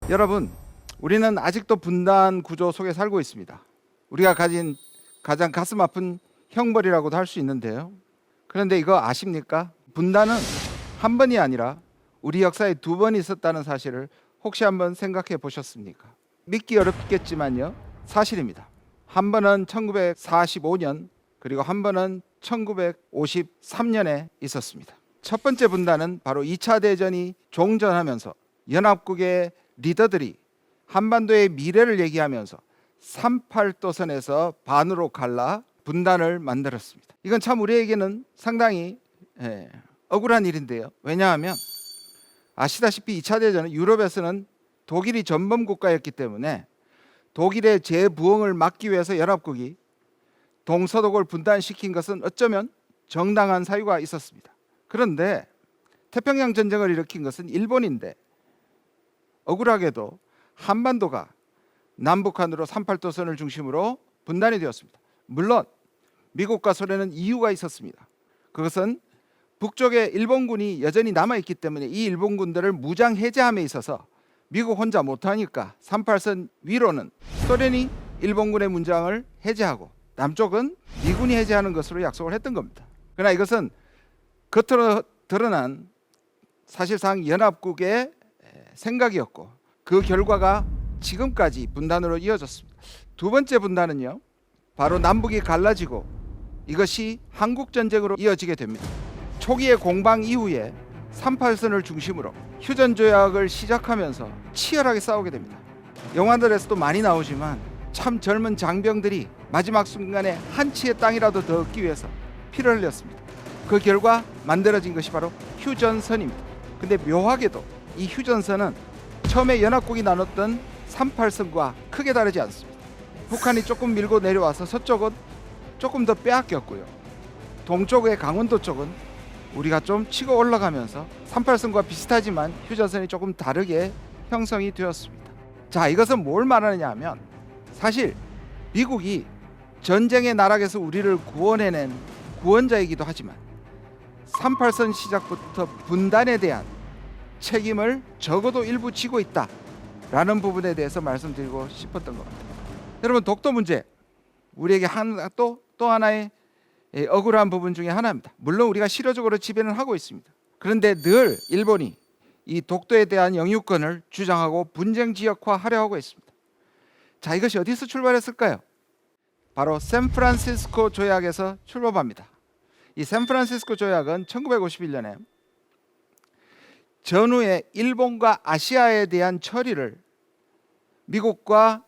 여러분, 우리는 아직도 분단 구조 속에 살고 있습니다. 우리가 가진 가장 가슴 아픈 형벌이라고도 할 수 있는데요. 그런데 이거 아십니까? 분단은 한 번이 아니라 우리 역사에 두 번 있었다는 사실을 혹시 한번 생각해 보셨습니까? 믿기 어렵겠지만요, 사실입니다. 한 번은 1945년, 그리고 한 번은 1953년에 있었습니다. 첫 번째 분단은 바로 2차 대전이 종전하면서 연합국의 리더들이 한반도의 미래를 얘기하면서 38도선에서 반으로 갈라 분단을 만들었습니다. 이건 참 우리에게는 상당히 억울한 일인데요. 왜냐하면 아시다시피 2차 대전은 유럽에서는 독일이 전범 국가였기 때문에 독일의 재부흥을 막기 위해서 연합국이 동서독을 분단시킨 것은 어쩌면 정당한 사유가 있었습니다. 그런데 태평양 전쟁을 일으킨 것은 일본인데 억울하게도 한반도가 남북한으로 38도선을 중심으로 분단이 되었습니다. 물론 미국과 소련은 이유가 있었습니다. 그것은 북쪽에 일본군이 여전히 남아있기 때문에 이 일본군들을 무장 해제함에 있어서 미국 혼자 못하니까 38선 위로는 소련이 일본군의 문장을 해제하고 남쪽은 미군이 해제하는 것으로 약속을 했던 겁니다. 그러나 이것은 겉으로 드러난 사실상 연합국의 생각이었고 그 결과가 지금까지 분단으로 이어졌습니다. 두 번째 분단은요, 바로 남북이 갈라지고 이것이 한국전쟁으로 이어지게 됩니다. 초기의 공방 이후에 38선을 중심으로 휴전조약을 시작하면서 치열하게 싸우게 됩니다. 영화들에서도 많이 나오지만 참 젊은 장병들이 마지막 순간에 한 치의 땅이라도 더 얻기 위해서 피를 흘렸습니다. 그 결과 만들어진 것이 바로 휴전선입니다. 근데 묘하게도 이 휴전선은 처음에 연합국이 나눴던 38선과 크게 다르지 않습니다. 북한이 조금 밀고 내려와서 서쪽은 조금 더 빼앗겼고요. 동쪽의 강원도 쪽은 우리가 좀 치고 올라가면서 38선과 비슷하지만 휴전선이 조금 다르게 형성이 되었습니다. 자, 이것은 뭘 말하느냐 하면 사실 미국이 전쟁의 나락에서 우리를 구원해낸 구원자이기도 하지만 38선 시작부터 분단에 대한 책임을 적어도 일부 지고 있다라는 부분에 대해서 말씀드리고 싶었던 것 같아요. 여러분, 독도 문제 우리에게 또 하나의 억울한 부분 중에 하나입니다. 물론 우리가 실효적으로 지배는 하고 있습니다. 그런데 늘 일본이 이 독도에 대한 영유권을 주장하고 분쟁 지역화하려 하고 있습니다. 자, 이것이 어디서 출발했을까요? 바로 샌프란시스코 조약에서 출범합니다. 이 샌프란시스코 조약은 1951년에 전후에 일본과 아시아에 대한 처리를 미국과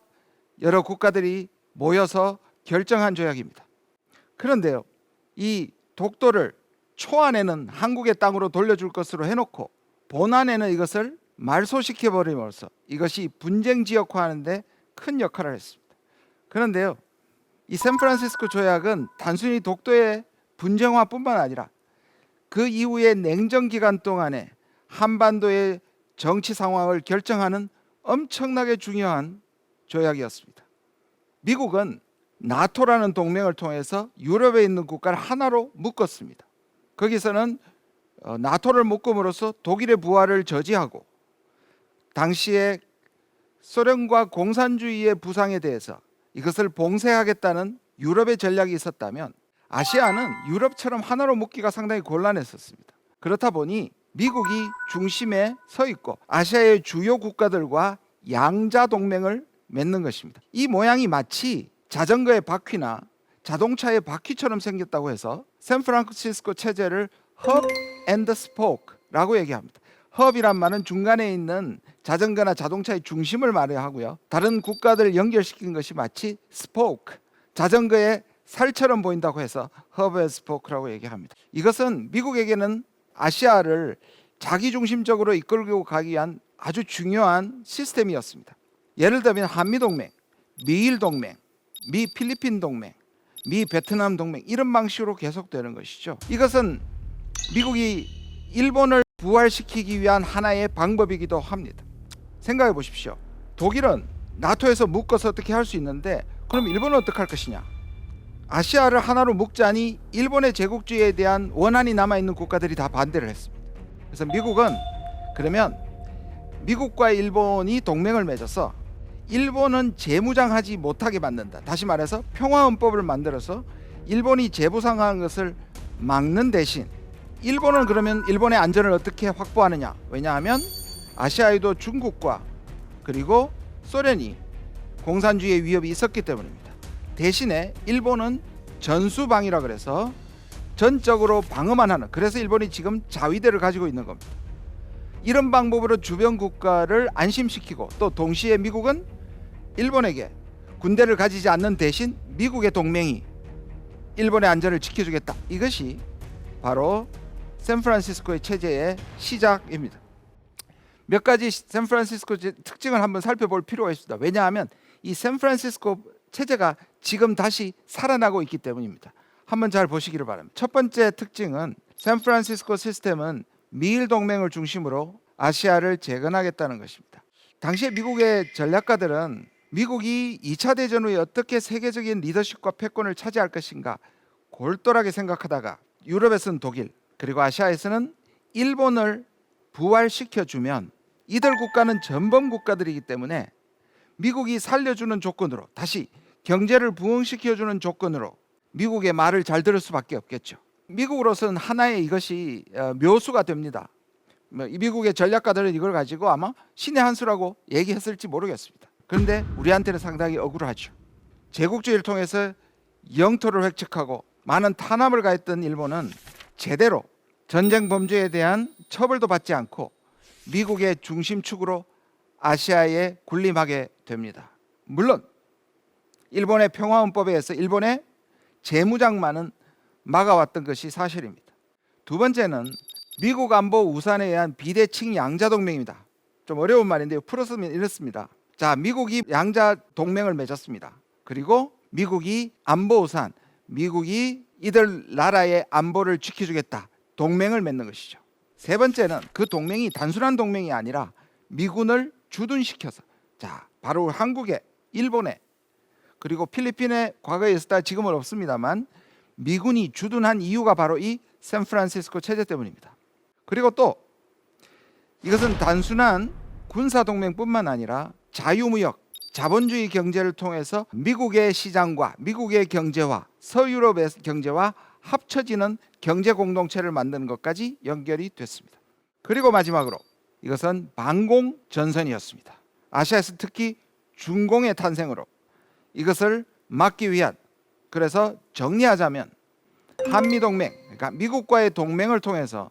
여러 국가들이 모여서 결정한 조약입니다. 그런데요, 이 독도를 초안에는 한국의 땅으로 돌려줄 것으로 해놓고 본안에는 이것을 말소시켜버림으로써 이것이 분쟁 지역화하는데 큰 역할을 했습니다. 그런데요, 이 샌프란시스코 조약은 단순히 독도의 분쟁화뿐만 아니라 그 이후의 냉전 기간 동안에 한반도의 정치 상황을 결정하는 엄청나게 중요한 조약이었습니다. 미국은 나토라는 동맹을 통해서 유럽에 있는 국가를 하나로 묶었습니다. 거기서는 나토를 묶음으로써 독일의 부활을 저지하고 당시에 소련과 공산주의의 부상에 대해서 이것을 봉쇄하겠다는 유럽의 전략이 있었다면 아시아는 유럽처럼 하나로 묶기가 상당히 곤란했었습니다. 그렇다 보니 미국이 중심에 서 있고 아시아의 주요 국가들과 양자 동맹을 맺는 것입니다. 이 모양이 마치 자전거의 바퀴나 자동차의 바퀴처럼 생겼다고 해서 샌프란시스코 체제를 허브 앤드 스포크라고 얘기합니다. 허브이란 말은 중간에 있는 자전거나 자동차의 중심을 말해야 하고요. 다른 국가들을 연결시킨 것이 마치 스포크, 자전거의 살처럼 보인다고 해서 허브 앤드 스포크라고 얘기합니다. 이것은 미국에게는 아시아를 자기중심적으로 이끌고 가기 위한 아주 중요한 시스템이었습니다. 예를 들면 한미동맹, 미일동맹, 미필리핀 동맹, 미베트남 동맹 이런 방식으로 계속되는 것이죠. 이것은 미국이 일본을 부활시키기 위한 하나의 방법이기도 합니다. 생각해 보십시오. 독일은 나토에서 묶어서 어떻게 할 수 있는데 그럼 일본은 어떻게 할 것이냐? 아시아를 하나로 묶자니 일본의 제국주의에 대한 원한이 남아있는 국가들이 다 반대를 했습니다. 그래서 미국은 그러면 미국과 일본이 동맹을 맺어서 일본은 재무장하지 못하게 만든다. 다시 말해서 평화헌법을 만들어서 일본이 재부상한 것을 막는 대신 일본은 그러면 일본의 안전을 어떻게 확보하느냐? 왜냐하면 아시아에도 중국과 그리고 소련이 공산주의의 위협이 있었기 때문입니다. 대신에 일본은 전수방위라 그래서 전적으로 방어만 하는, 그래서 일본이 지금 자위대를 가지고 있는 겁니다. 이런 방법으로 주변 국가를 안심시키고 또 동시에 미국은 일본에게 군대를 가지지 않는 대신 미국의 동맹이 일본의 안전을 지켜주겠다. 이것이 바로 샌프란시스코의 체제의 시작입니다. 몇 가지 샌프란시스코 특징을 한번 살펴볼 필요가 있습니다. 왜냐하면 이 샌프란시스코 체제가 지금 다시 살아나고 있기 때문입니다. 한번 잘 보시기를 바랍니다. 첫 번째 특징은 샌프란시스코 시스템은 미일 동맹을 중심으로 아시아를 재건하겠다는 것입니다. 당시에 미국의 전략가들은 미국이 2차 대전 후에 어떻게 세계적인 리더십과 패권을 차지할 것인가 골똘하게 생각하다가 유럽에서는 독일, 그리고 아시아에서는 일본을 부활시켜주면 이들 국가는 전범 국가들이기 때문에 미국이 살려주는 조건으로, 다시 경제를 부흥시켜주는 조건으로 미국의 말을 잘 들을 수밖에 없겠죠. 미국으로서는 하나의 이것이 묘수가 됩니다. 미국의 전략가들은 이걸 가지고 아마 신의 한 수라고 얘기했을지 모르겠습니다. 그런데 우리한테는 상당히 억울하죠. 제국주의를 통해서 영토를 획책하고 많은 탄압을 가했던 일본은 제대로 전쟁 범죄에 대한 처벌도 받지 않고 미국의 중심축으로 아시아에 군림하게 됩니다. 물론 일본의 평화헌법에 의해서 일본의 재무장만은 막아왔던 것이 사실입니다. 두 번째는 미국 안보 우산에 의한 비대칭 양자 동맹입니다. 좀 어려운 말인데요. 풀었으면 이렇습니다. 자, 미국이 양자 동맹을 맺었습니다. 그리고 미국이 안보 우산, 미국이 이들 나라의 안보를 지켜주겠다. 동맹을 맺는 것이죠. 세 번째는 그 동맹이 단순한 동맹이 아니라 미군을 주둔시켜서, 자, 바로 한국에, 일본에, 그리고 필리핀에 과거에 있었다 지금은 없습니다만 미군이 주둔한 이유가 바로 이 샌프란시스코 체제 때문입니다. 그리고 또 이것은 단순한 군사동맹뿐만 아니라 자유무역, 자본주의 경제를 통해서 미국의 시장과 미국의 경제와 서유럽의 경제와 합쳐지는 경제 공동체를 만드는 것까지 연결이 됐습니다. 그리고 마지막으로 이것은 방공 전선이었습니다. 아시아에서 특히 중공의 탄생으로 이것을 막기 위한, 그래서 정리하자면 한미동맹, 그러니까 미국과의 동맹을 통해서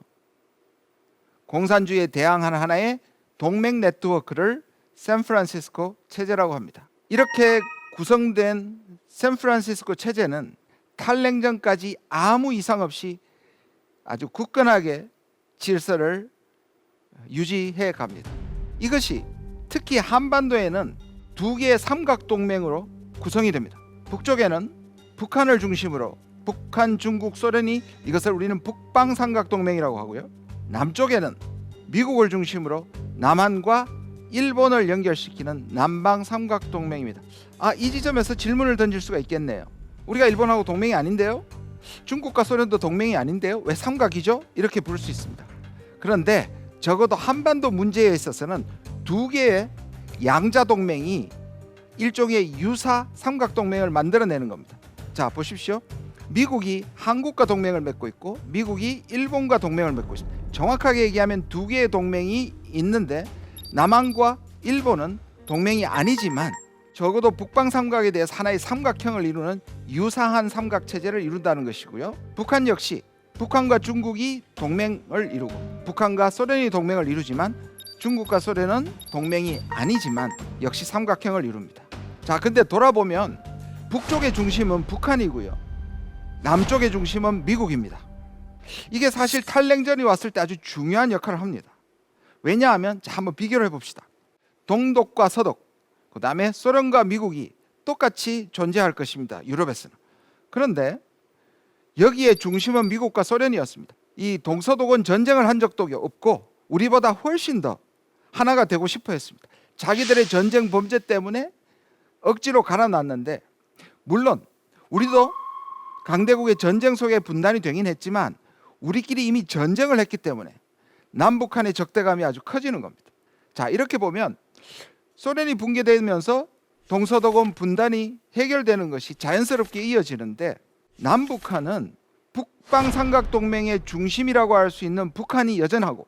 공산주의에 대항하는 하나의 동맹 네트워크를 샌프란시스코 체제라고 합니다. 이렇게 구성된 샌프란시스코 체제는 탈냉전까지 아무 이상 없이 아주 굳건하게 질서를 유지해 갑니다. 이것이 특히 한반도에는 두 개의 삼각동맹으로 구성이 됩니다. 북쪽에는 북한을 중심으로 북한, 중국, 소련이, 이것을 우리는 북방삼각동맹이라고 하고요. 남쪽에는 미국을 중심으로 남한과 일본을 연결시키는 남방삼각동맹입니다. 이 지점에서 질문을 던질 수가 있겠네요. 우리가 일본하고 동맹이 아닌데요? 중국과 소련도 동맹이 아닌데요? 왜 삼각이죠? 이렇게 부를 수 있습니다. 그런데 적어도 한반도 문제에 있어서는 두 개의 양자 동맹이 일종의 유사 삼각동맹을 만들어내는 겁니다. 자, 보십시오. 미국이 한국과 동맹을 맺고 있고 미국이 일본과 동맹을 맺고 있습니다. 정확하게 얘기하면 두 개의 동맹이 있는데 남한과 일본은 동맹이 아니지만 적어도 북방삼각에 대해서 하나의 삼각형을 이루는 유사한 삼각체제를 이룬다는 것이고요. 북한 역시 북한과 중국이 동맹을 이루고 북한과 소련이 동맹을 이루지만 중국과 소련은 동맹이 아니지만 역시 삼각형을 이룹니다. 자, 근데 돌아보면 북쪽의 중심은 북한이고요. 남쪽의 중심은 미국입니다. 이게 사실 탈냉전이 왔을 때 아주 중요한 역할을 합니다. 왜냐하면 자, 한번 비교를 해봅시다. 동독과 서독, 그 다음에 소련과 미국이 똑같이 존재할 것입니다. 유럽에서는. 그런데 여기에 중심은 미국과 소련이었습니다. 이 동서독은 전쟁을 한 적도 없고 우리보다 훨씬 더 하나가 되고 싶어 했습니다. 자기들의 전쟁 범죄 때문에 억지로 갈아놨는데, 물론 우리도 강대국의 전쟁 속에 분단이 되긴 했지만 우리끼리 이미 전쟁을 했기 때문에 남북한의 적대감이 아주 커지는 겁니다. 자, 이렇게 보면 소련이 붕괴되면서 동서독원 분단이 해결되는 것이 자연스럽게 이어지는데, 남북한은 북방삼각동맹의 중심이라고 할 수 있는 북한이 여전하고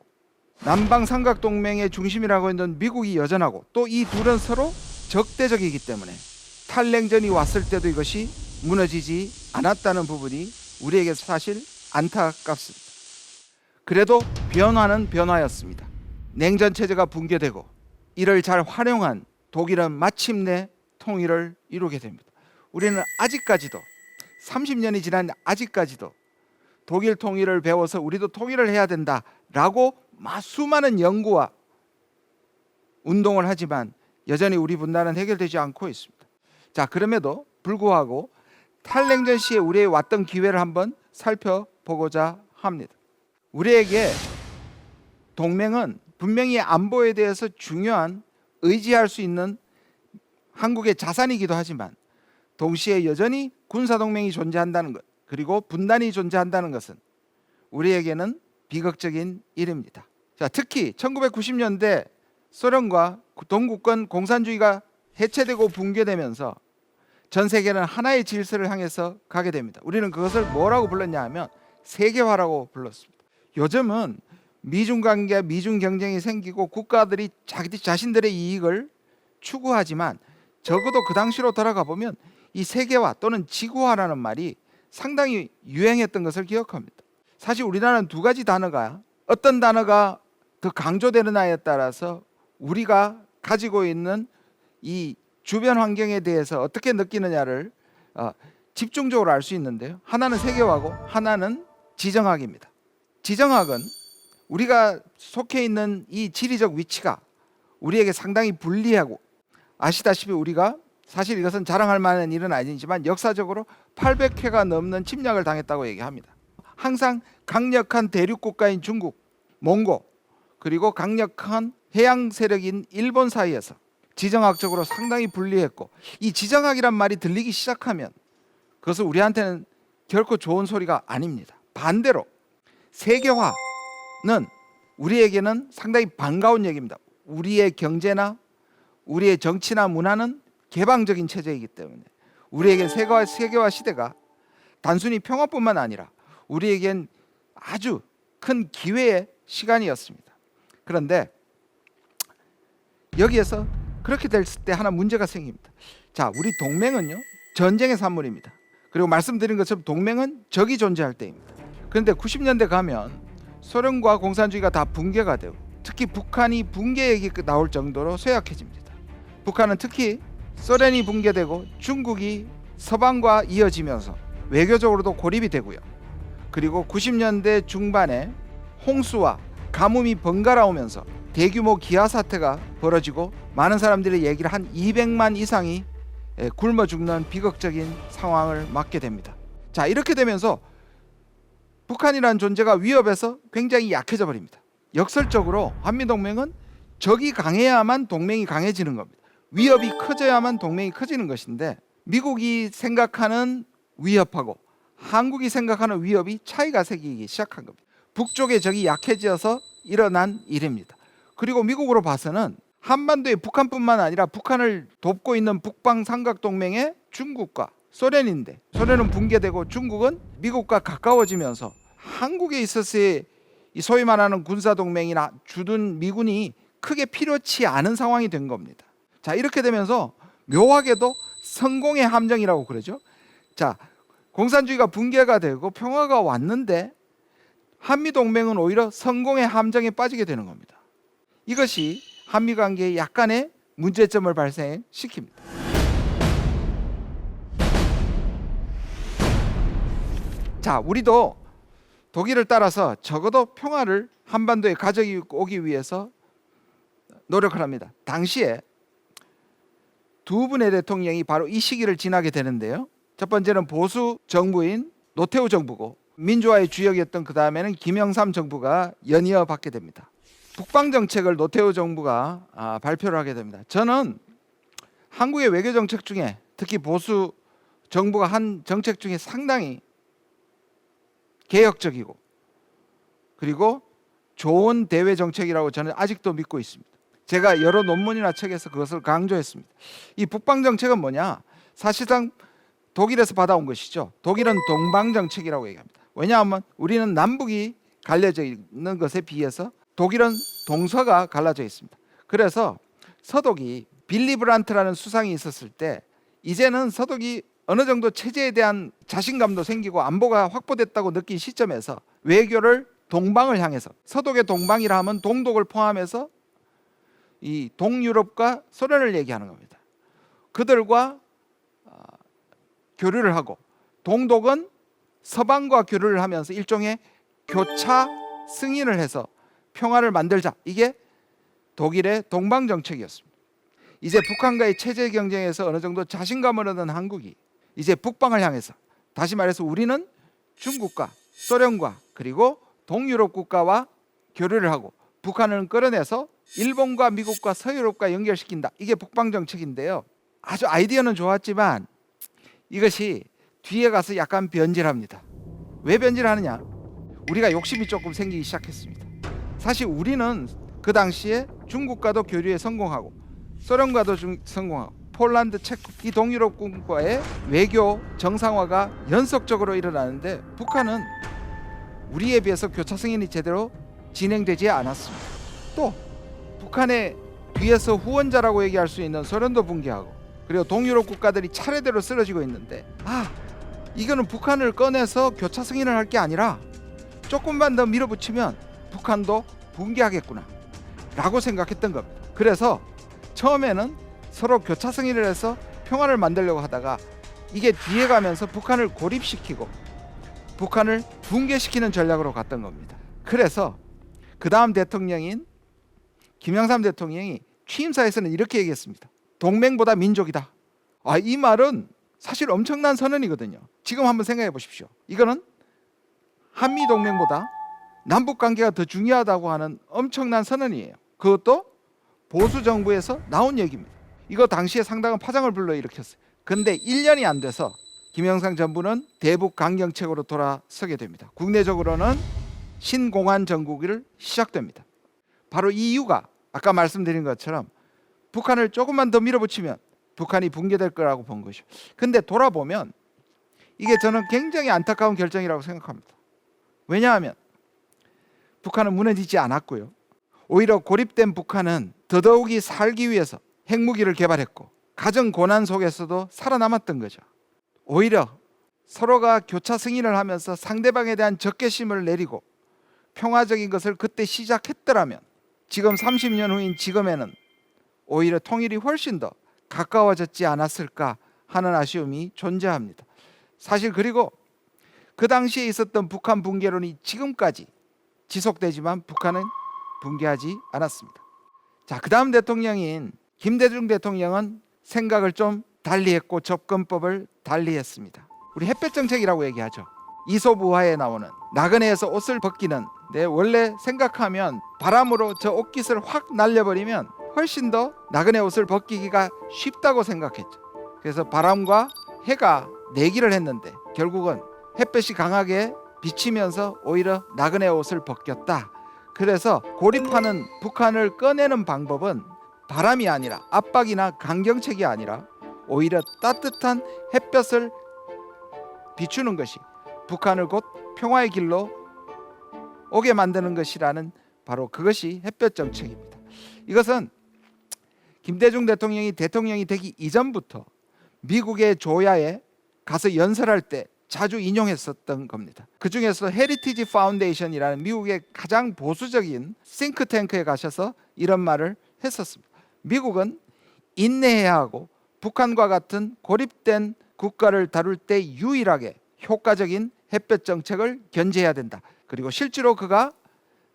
남방삼각동맹의 중심이라고 있는 미국이 여전하고, 또 이 둘은 서로 적대적이기 때문에 탈냉전이 왔을 때도 이것이 무너지지 않았다는 부분이 우리에게 사실 안타깝습니다. 그래도 변화는 변화였습니다. 냉전 체제가 붕괴되고 이를 잘 활용한 독일은 마침내 통일을 이루게 됩니다. 우리는 아직까지도 30년이 지난 아직까지도 독일 통일을 배워서 우리도 통일을 해야 된다라고 수많은 연구와 운동을 하지만 여전히 우리 분단은 해결되지 않고 있습니다. 자, 그럼에도 불구하고 탈냉전 시에 우리의 왔던 기회를 한번 살펴보고자 합니다. 우리에게 동맹은 분명히 안보에 대해서 중요한 의지할 수 있는 한국의 자산이기도 하지만, 동시에 여전히 군사동맹이 존재한다는 것, 그리고 분단이 존재한다는 것은 우리에게는 비극적인 일입니다. 자, 특히 1990년대 소련과 동구권 공산주의가 해체되고 붕괴되면서 전 세계는 하나의 질서를 향해서 가게 됩니다. 우리는 그것을 뭐라고 불렀냐 하면 세계화라고 불렀습니다. 요즘은 미중 관계, 미중 경쟁이 생기고 국가들이 자신들의 이익을 추구하지만, 적어도 그 당시로 돌아가 보면 이 세계화 또는 지구화라는 말이 상당히 유행했던 것을 기억합니다. 사실 우리나라는 두 가지 단어가, 어떤 단어가 더 강조되느냐에 따라서 우리가 가지고 있는 이 주변 환경에 대해서 어떻게 느끼느냐를 집중적으로 알 수 있는데요. 하나는 세계화고 하나는 지정학입니다. 지정학은 우리가 속해 있는 이 지리적 위치가 우리에게 상당히 불리하고, 아시다시피 우리가 사실 이것은 자랑할 만한 일은 아니지만 역사적으로 800회가 넘는 침략을 당했다고 얘기합니다. 항상 강력한 대륙 국가인 중국, 몽고, 그리고 강력한 해양 세력인 일본 사이에서 지정학적으로 상당히 불리했고, 이 지정학이란 말이 들리기 시작하면 그것은 우리한테는 결코 좋은 소리가 아닙니다. 반대로 세계화는 우리에게는 상당히 반가운 얘기입니다. 우리의 경제나 우리의 정치나 문화는 개방적인 체제이기 때문에 우리에겐 세계화 시대가 단순히 평화뿐만 아니라 우리에겐 아주 큰 기회의 시간이었습니다. 그런데 여기에서 그렇게 됐을 때 하나 문제가 생깁니다. 자, 우리 동맹은요, 전쟁의 산물입니다. 그리고 말씀드린 것처럼 동맹은 적이 존재할 때입니다. 그런데 90년대 가면 소련과 공산주의가 다 붕괴가 되고, 특히 북한이 붕괴 얘기 나올 정도로 쇠약해집니다. 북한은 특히 소련이 붕괴되고 중국이 서방과 이어지면서 외교적으로도 고립이 되고요. 그리고 90년대 중반에 홍수와 가뭄이 번갈아 오면서 대규모 기아 사태가 벌어지고 많은 사람들의 얘기를 한 200만 이상이 굶어 죽는 비극적인 상황을 맞게 됩니다. 자, 이렇게 되면서 북한이라는 존재가 위협에서 굉장히 약해져 버립니다. 역설적으로 한미동맹은 적이 강해야만 동맹이 강해지는 겁니다. 위협이 커져야만 동맹이 커지는 것인데, 미국이 생각하는 위협하고 한국이 생각하는 위협이 차이가 생기기 시작한 겁니다. 북쪽의 적이 약해져서 일어난 일입니다. 그리고 미국으로 봐서는 한반도의 북한뿐만 아니라 북한을 돕고 있는 북방 삼각동맹의 중국과 소련인데, 소련은 붕괴되고 중국은 미국과 가까워지면서 한국에 있어서의 소위 말하는 군사동맹이나 주둔 미군이 크게 필요치 않은 상황이 된 겁니다. 자, 이렇게 되면서 묘하게도 성공의 함정이라고 그러죠. 자, 공산주의가 붕괴가 되고 평화가 왔는데 한미동맹은 오히려 성공의 함정에 빠지게 되는 겁니다. 이것이 한미관계에 약간의 문제점을 발생시킵니다. 자, 우리도 독일을 따라서 적어도 평화를 한반도에 가져오기 위해서 노력을 합니다. 당시에 두 분의 대통령이 바로 이 시기를 지나게 되는데요. 첫 번째는 보수 정부인 노태우 정부고, 민주화의 주역이었던 그 다음에는 김영삼 정부가 연이어 받게 됩니다. 북방 정책을 노태우 정부가 발표를 하게 됩니다. 저는 한국의 외교 정책 중에 특히 보수 정부가 한 정책 중에 상당히 개혁적이고 그리고 좋은 대외 정책이라고 저는 아직도 믿고 있습니다. 제가 여러 논문이나 책에서 그것을 강조했습니다. 이 북방 정책은 뭐냐? 사실상 독일에서 받아온 것이죠. 독일은 동방 정책이라고 얘기합니다. 왜냐하면 우리는 남북이 갈려져 있는 것에 비해서 독일은 동서가 갈라져 있습니다. 그래서 서독이 빌리 브란트라는 수상이 있었을 때 이제는 서독이 어느 정도 체제에 대한 자신감도 생기고 안보가 확보됐다고 느낀 시점에서 외교를 동방을 향해서, 서독의 동방이라 하면 동독을 포함해서 이 동유럽과 소련을 얘기하는 겁니다. 그들과 교류를 하고, 동독은 서방과 교류를 하면서 일종의 교차 승인을 해서 평화를 만들자. 이게 독일의 동방 정책이었습니다. 이제 북한과의 체제 경쟁에서 어느 정도 자신감을 얻은 한국이 이제 북방을 향해서, 다시 말해서 우리는 중국과 소련과 그리고 동유럽 국가와 교류를 하고 북한을 끌어내서 일본과 미국과 서유럽과 연결시킨다. 이게 북방 정책인데요. 아주 아이디어는 좋았지만 이것이 뒤에 가서 약간 변질합니다. 왜 변질하느냐? 우리가 욕심이 조금 생기기 시작했습니다. 사실 우리는 그 당시에 중국과도 교류에 성공하고 소련과도 성공하고 폴란드, 체코 이 동유럽 국가의 외교 정상화가 연속적으로 일어나는데 북한은 우리에 비해서 교차 승인이 제대로 진행되지 않았습니다. 또 북한의 뒤에서 후원자라고 얘기할 수 있는 소련도 붕괴하고 그리고 동유럽 국가들이 차례대로 쓰러지고 있는데 이거는 북한을 꺼내서 교차 승인을 할 게 아니라 조금만 더 밀어붙이면 북한도 붕괴하겠구나 라고 생각했던 겁니다. 그래서 처음에는 서로 교차 승인을 해서 평화를 만들려고 하다가 이게 뒤에 가면서 북한을 고립시키고 북한을 붕괴시키는 전략으로 갔던 겁니다. 그래서 그 다음 대통령인 김영삼 대통령이 취임사에서는 이렇게 얘기했습니다. 동맹보다 민족이다. 이 말은 사실 엄청난 선언이거든요. 지금 한번 생각해 보십시오. 이거는 한미 동맹보다 남북 관계가 더 중요하다고 하는 엄청난 선언이에요. 그것도 보수 정부에서 나온 얘기입니다. 이거 당시에 상당한 파장을 불러일으켰어요. 근데 1년이 안 돼서 김영삼 정부는 대북 강경책으로 돌아서게 됩니다. 국내적으로는 신공안 정국이 시작됩니다. 바로 이 이유가 아까 말씀드린 것처럼 북한을 조금만 더 밀어붙이면 북한이 붕괴될 거라고 본 것이죠. 근데 돌아보면 이게 저는 굉장히 안타까운 결정이라고 생각합니다. 왜냐하면 북한은 무너지지 않았고요. 오히려 고립된 북한은 더더욱이 살기 위해서 핵무기를 개발했고 가정 고난 속에서도 살아남았던 거죠. 오히려 서로가 교차 승인을 하면서 상대방에 대한 적개심을 내리고 평화적인 것을 그때 시작했더라면 지금 30년 후인 지금에는 오히려 통일이 훨씬 더 가까워졌지 않았을까 하는 아쉬움이 존재합니다. 사실 그리고 그 당시에 있었던 북한 붕괴론이 지금까지 지속되지만 북한은 붕괴하지 않았습니다. 자, 그 다음 대통령인 김대중 대통령은 생각을 좀 달리했고 접근법을 달리했습니다. 우리 햇볕 정책이라고 얘기하죠. 이솝우화에 나오는 나그네에서 옷을 벗기는 원래 생각하면 바람으로 저 옷깃을 확 날려버리면 훨씬 더 나그네 옷을 벗기기가 쉽다고 생각했죠. 그래서 바람과 해가 내기를 했는데 결국은 햇볕이 강하게 비치면서 오히려 나그네 옷을 벗겼다. 그래서 고립하는 북한을 꺼내는 방법은 바람이 아니라 압박이나 강경책이 아니라 오히려 따뜻한 햇볕을 비추는 것이 북한을 곧 평화의 길로 오게 만드는 것이라는 바로 그것이 햇볕 정책입니다. 이것은 김대중 대통령이 되기 이전부터 미국의 조야에 가서 연설할 때 자주 인용했었던 겁니다. 그 중에서 헤리티지 파운데이션이라는 미국의 가장 보수적인 싱크탱크에 가셔서 이런 말을 했었습니다. 미국은 인내해야 하고 북한과 같은 고립된 국가를 다룰 때 유일하게 효과적인 햇볕 정책을 견제해야 된다. 그리고 실제로 그가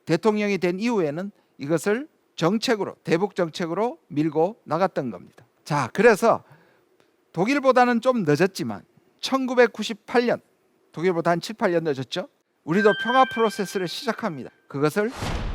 대통령이 된 이후에는 이것을 정책으로, 대북 정책으로 밀고 나갔던 겁니다. 자, 그래서 독일보다는 좀 늦었지만 1998년, 독일보다 한 7, 8년 늦었죠. 우리도 평화 프로세스를 시작합니다. 그것을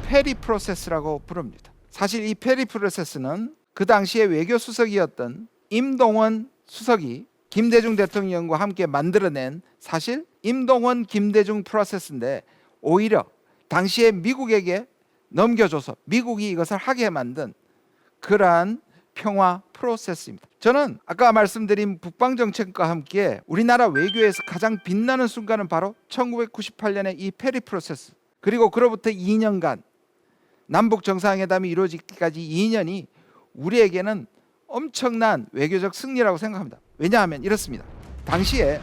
페리 프로세스라고 부릅니다. 사실 이 페리 프로세스는 그 당시에 외교수석이었던 임동원 수석이 김대중 대통령과 함께 만들어낸 사실 임동원 김대중 프로세스인데 오히려 당시에 미국에게 넘겨줘서 미국이 이것을 하게 만든 그러한 평화 프로세스입니다. 저는 아까 말씀드린 북방 정책과 함께 우리나라 외교에서 가장 빛나는 순간은 바로 1998년의 이 페리 프로세스, 그리고 그로부터 2년간 남북 정상회담이 이루어지기까지 2년이 우리에게는 엄청난 외교적 승리라고 생각합니다. 왜냐하면 이렇습니다. 당시에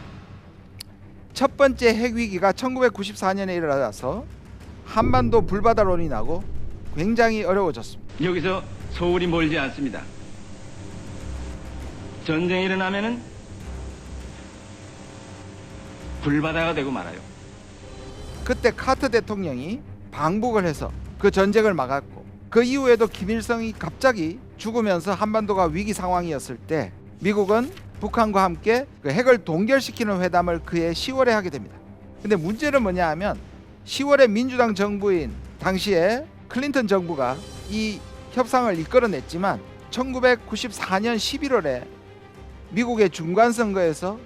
첫 번째 핵위기가 1994년에 일어나서 한반도 불바다론이 나고 굉장히 어려워졌습니다. 여기서 서울이 멀지 않습니다. 전쟁이 일어나면은 불바다가 되고 말아요. 그때 카터 대통령이 방북을 해서 그 전쟁을 막았고, 그 이후에도 김일성이 갑자기 죽으면서 한반도가 위기 상황이었을 때 미국은 북한과 함께 그 핵을 동결시키는 회담을 그해 10월에 하게 됩니다. 근데 문제는 뭐냐 하면 10월에 민주당 정부인 당시에 클린턴 정부가 이 협상을 이끌어냈지만 1994년 11월에 미국의 중간선거에서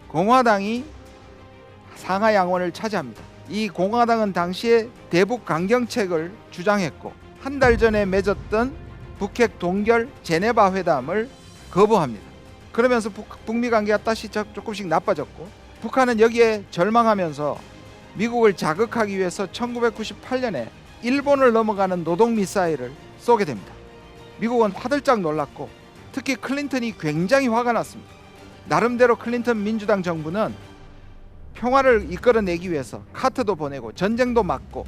공화당이 상하 양원을 차지합니다. 이 공화당은 당시에 대북 강경책을 주장했고 한 달 전에 맺었던 북핵 동결 제네바 회담을 거부합니다. 그러면서 북미 관계가 다시 조금씩 나빠졌고, 북한은 여기에 절망하면서 미국을 자극하기 위해서 1998년에 일본을 넘어가는 노동 미사일을 쏘게 됩니다. 미국은 화들짝 놀랐고 특히 클린턴이 굉장히 화가 났습니다. 나름대로 클린턴 민주당 정부는 평화를 이끌어내기 위해서 카트도 보내고 전쟁도 막고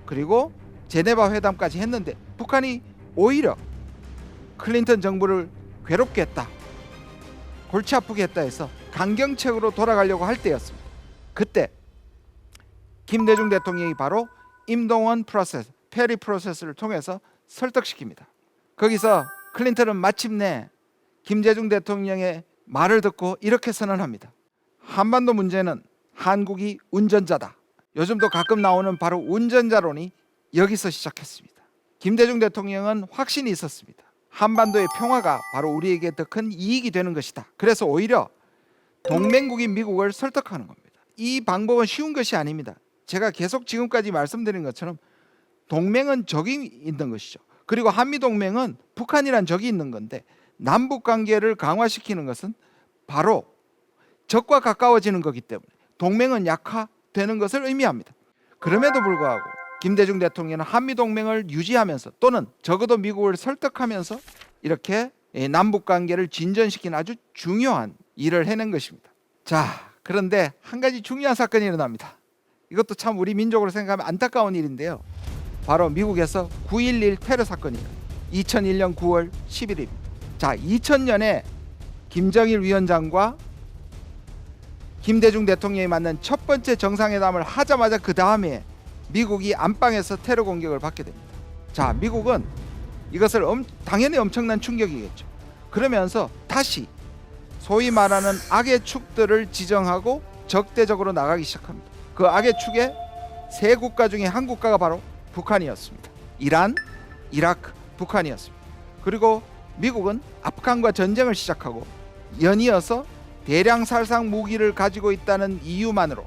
그리고 제네바 회담까지 했는데 북한이 오히려 클린턴 정부를 괴롭게 했다, 골치 아프게 했다 해서 강경책으로 돌아가려고 할 때였습니다. 그때 김대중 대통령이 바로 임동원 프로세스, 페리 프로세스를 통해서 설득시킵니다. 거기서 클린턴은 마침내 김대중 대통령의 말을 듣고 이렇게 선언합니다. 한반도 문제는 한국이 운전자다. 요즘도 가끔 나오는 바로 운전자론이 여기서 시작했습니다. 김대중 대통령은 확신이 있었습니다. 한반도의 평화가 바로 우리에게 더 큰 이익이 되는 것이다. 그래서 오히려 동맹국인 미국을 설득하는 겁니다. 이 방법은 쉬운 것이 아닙니다. 제가 계속 지금까지 말씀드린 것처럼 동맹은 적이 있는 것이죠. 그리고 한미동맹은 북한이란 적이 있는 건데 남북관계를 강화시키는 것은 바로 적과 가까워지는 거기 때문에 동맹은 약화되는 것을 의미합니다. 그럼에도 불구하고 김대중 대통령은 한미동맹을 유지하면서 또는 적어도 미국을 설득하면서 이렇게 남북관계를 진전시키는 아주 중요한 일을 해낸 것입니다. 자, 그런데 한 가지 중요한 사건이 일어납니다. 이것도 참 우리 민족으로 생각하면 안타까운 일인데요. 바로 미국에서 9.11 테러 사건이에요. 2001년 9월 11일입니다. 자, 2000년에 김정일 위원장과 김대중 대통령이 만난 첫 번째 정상회담을 하자마자 그 다음에 미국이 안방에서 테러 공격을 받게 됩니다. 자, 미국은 이것을 당연히 엄청난 충격이겠죠. 그러면서 다시 소위 말하는 악의 축들을 지정하고 적대적으로 나가기 시작합니다. 그 악의 축의 세 국가 중에 한 국가가 바로 북한이었습니다. 이란, 이라크, 북한이었습니다. 그리고 미국은 아프간과 전쟁을 시작하고 연이어서 대량 살상 무기를 가지고 있다는 이유만으로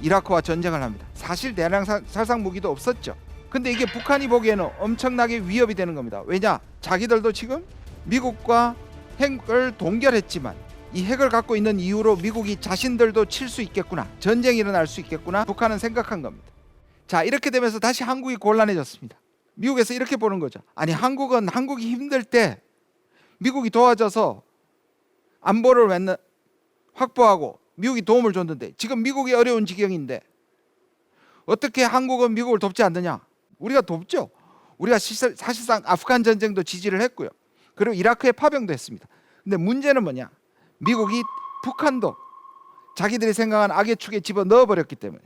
이라크와 전쟁을 합니다. 사실 대량 살상 무기도 없었죠. 근데 이게 북한이 보기에는 엄청나게 위협이 되는 겁니다. 왜냐? 자기들도 지금 미국과 핵을 동결했지만 이 핵을 갖고 있는 이유로 미국이 자신들도 칠 수 있겠구나, 전쟁이 일어날 수 있겠구나, 북한은 생각한 겁니다. 자, 이렇게 되면서 다시 한국이 곤란해졌습니다. 미국에서 이렇게 보는 거죠. 아니, 한국이 힘들 때 미국이 도와줘서 안보를 확보하고 미국이 도움을 줬는데 지금 미국이 어려운 지경인데 어떻게 한국은 미국을 돕지 않느냐? 우리가 돕죠. 우리가 사실상 아프간 전쟁도 지지를 했고요. 그리고 이라크에 파병도 했습니다. 근데 문제는 뭐냐? 미국이 북한도 자기들이 생각한 악의 축에 집어넣어버렸기 때문에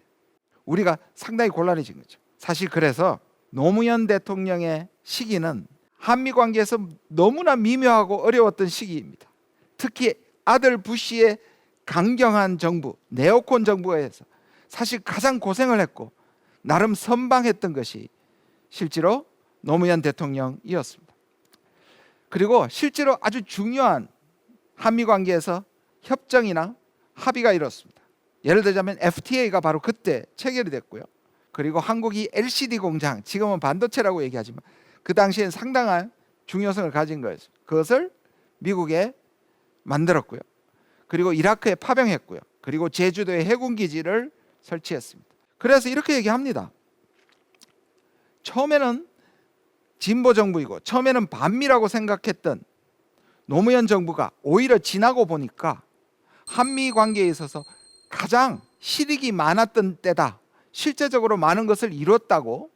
우리가 상당히 곤란해진 거죠. 사실 그래서 노무현 대통령의 시기는 한미 관계에서 너무나 미묘하고 어려웠던 시기입니다. 특히 아들 부시의 강경한 정부, 네오콘 정부에서 사실 가장 고생을 했고 나름 선방했던 것이 실제로 노무현 대통령이었습니다. 그리고 실제로 아주 중요한 한미 관계에서 협정이나 합의가 이뤘습니다. 예를 들자면 FTA가 바로 그때 체결이 됐고요. 그리고 한국이 LCD 공장, 지금은 반도체라고 얘기하지만 그 당시엔 상당한 중요성을 가진 거였어요. 그것을 미국에 만들었고요. 그리고 이라크에 파병했고요. 그리고 제주도에 해군 기지를 설치했습니다. 그래서 이렇게 얘기합니다. 처음에는 진보 정부이고 처음에는 반미라고 생각했던 노무현 정부가 오히려 지나고 보니까 한미 관계에 있어서 가장 실익이 많았던 때다. 실제적으로 많은 것을 이뤘다고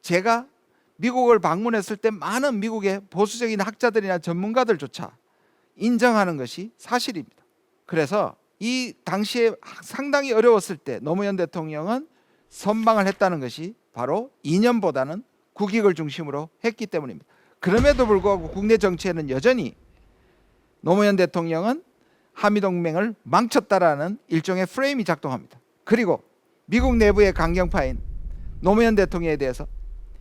제가 미국을 방문했을 때 많은 미국의 보수적인 학자들이나 전문가들조차 인정하는 것이 사실입니다. 그래서 이 당시에 상당히 어려웠을 때 노무현 대통령은 선방을 했다는 것이 바로 이념보다는 국익을 중심으로 했기 때문입니다. 그럼에도 불구하고 국내 정치에는 여전히 노무현 대통령은 한미동맹을 망쳤다라는 일종의 프레임이 작동합니다. 그리고 미국 내부의 강경파인 노무현 대통령에 대해서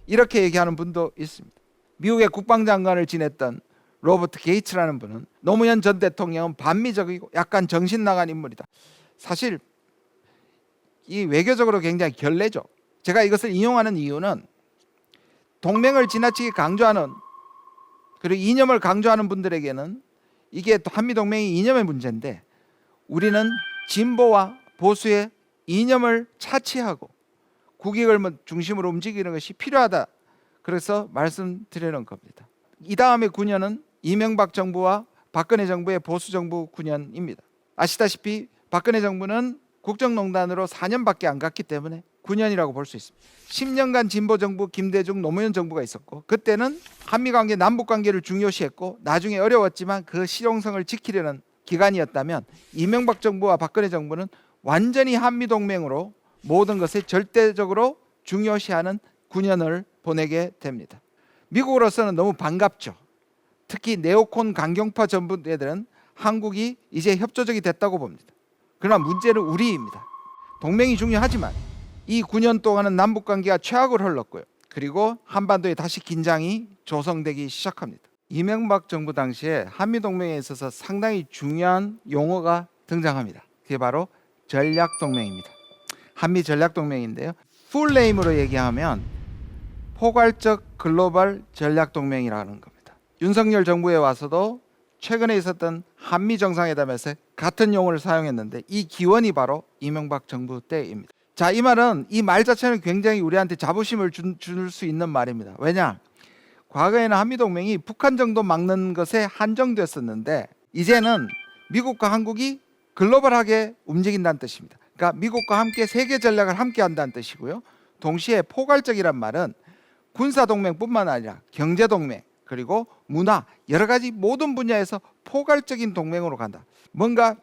이렇게 얘기하는 분도 있습니다. 미국의 국방장관을 지냈던 로버트 게이츠라는 분은 노무현 전 대통령은 반미적이고 약간 정신 나간 인물이다. 사실 이 외교적으로 굉장히 결례죠. 제가 이것을 인용하는 이유는 동맹을 지나치게 강조하는 그리고 이념을 강조하는 분들에게는 이게 또 한미동맹이 이념의 문제인데 우리는 진보와 보수의 이념을 차치하고 국익을 중심으로 움직이는 것이 필요하다. 그래서 말씀드리는 겁니다. 이 다음에 9년은 이명박 정부와 박근혜 정부의 보수 정부 9년입니다. 아시다시피 박근혜 정부는 국정농단으로 4년밖에 안 갔기 때문에 9년이라고 볼 수 있습니다. 10년간 진보 정부 김대중 노무현 정부가 있었고 그때는 한미관계 남북관계를 중요시했고 나중에 어려웠지만 그 실용성을 지키려는 기간이었다면 이명박 정부와 박근혜 정부는 완전히 한미동맹으로 모든 것을 절대적으로 중요시하는 9년을 보내게 됩니다. 미국으로서는 너무 반갑죠. 특히 네오콘 강경파 전부들은 한국이 이제 협조적이 됐다고 봅니다. 그러나 문제는 우리입니다. 동맹이 중요하지만 이 9년 동안은 남북관계가 최악을 흘렀고요. 그리고 한반도에 다시 긴장이 조성되기 시작합니다. 이명박 정부 당시에 한미동맹에 있어서 상당히 중요한 용어가 등장합니다. 그게 바로 전략동맹입니다. 한미 전략동맹인데요. 풀네임으로 얘기하면 포괄적 글로벌 전략동맹이라는 겁니다. 윤석열 정부에 와서도 최근에 있었던 한미 정상회담에서 같은 용어를 사용했는데 이 기원이 바로 이명박 정부 때입니다. 자, 이 말은 이 말 자체는 굉장히 우리한테 자부심을 줄 수 있는 말입니다. 왜냐? 과거에는 한미동맹이 북한 정도 막는 것에 한정됐었는데 이제는 미국과 한국이 글로벌하게 움직인다는 뜻입니다. 그러니까 미국과 함께 세계 전략을 함께 한다는 뜻이고요. 동시에 포괄적이란 말은 군사동맹뿐만 아니라 경제동맹 그리고 문화 여러 가지 모든 분야에서 포괄적인 동맹으로 간다. 뭔가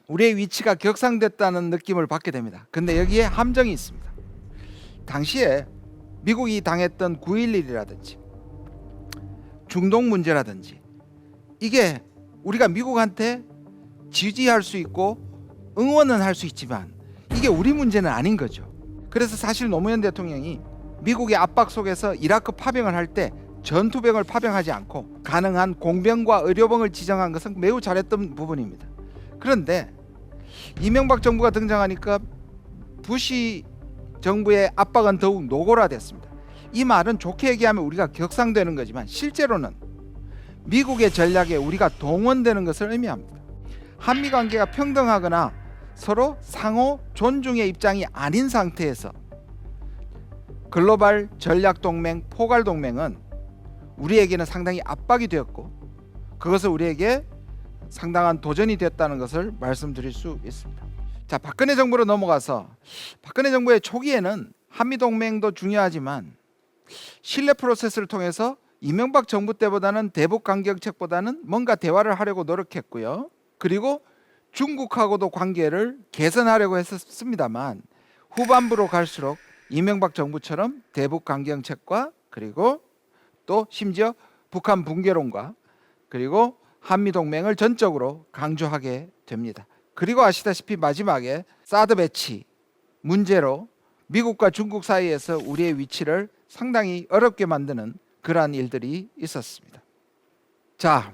우리의 위치가 격상됐다는 느낌을 받게 됩니다. 근데 여기에 함정이 있습니다. 당시에 미국이 당했던 9.11이라든지 중동 문제라든지 이게 우리가 미국한테 지지할 수 있고 응원은 할 수 있지만 이게 우리 문제는 아닌 거죠. 그래서 사실 노무현 대통령이 미국의 압박 속에서 이라크 파병을 할 때 전투병을 파병하지 않고 가능한 공병과 의료병을 지정한 것은 매우 잘했던 부분입니다. 그런데 이명박 정부가 등장하니까 부시 정부의 압박은 더욱 노골화됐습니다. 이 말은 좋게 얘기하면 우리가 격상되는 거지만 실제로는 미국의 전략에 우리가 동원되는 것을 의미합니다. 한미 관계가 평등하거나 서로 상호 존중의 입장이 아닌 상태에서 글로벌 전략동맹, 포괄동맹은 우리에게는 상당히 압박이 되었고 그것은 우리에게 상당한 도전이 됐다는 것을 말씀드릴 수 있습니다. 자, 박근혜 정부로 넘어가서 박근혜 정부의 초기에는 한미동맹도 중요하지만 신뢰 프로세스를 통해서 이명박 정부 때보다는 대북 강경책보다는 뭔가 대화를 하려고 노력했고요. 그리고 중국하고도 관계를 개선하려고 했었습니다만 후반부로 갈수록 이명박 정부처럼 대북 강경책과 그리고 또 심지어 북한 붕괴론과 그리고 한미동맹을 전적으로 강조하게 됩니다. 그리고 아시다시피 마지막에 사드 배치 문제로 미국과 중국 사이에서 우리의 위치를 상당히 어렵게 만드는 그러한 일들이 있었습니다. 자,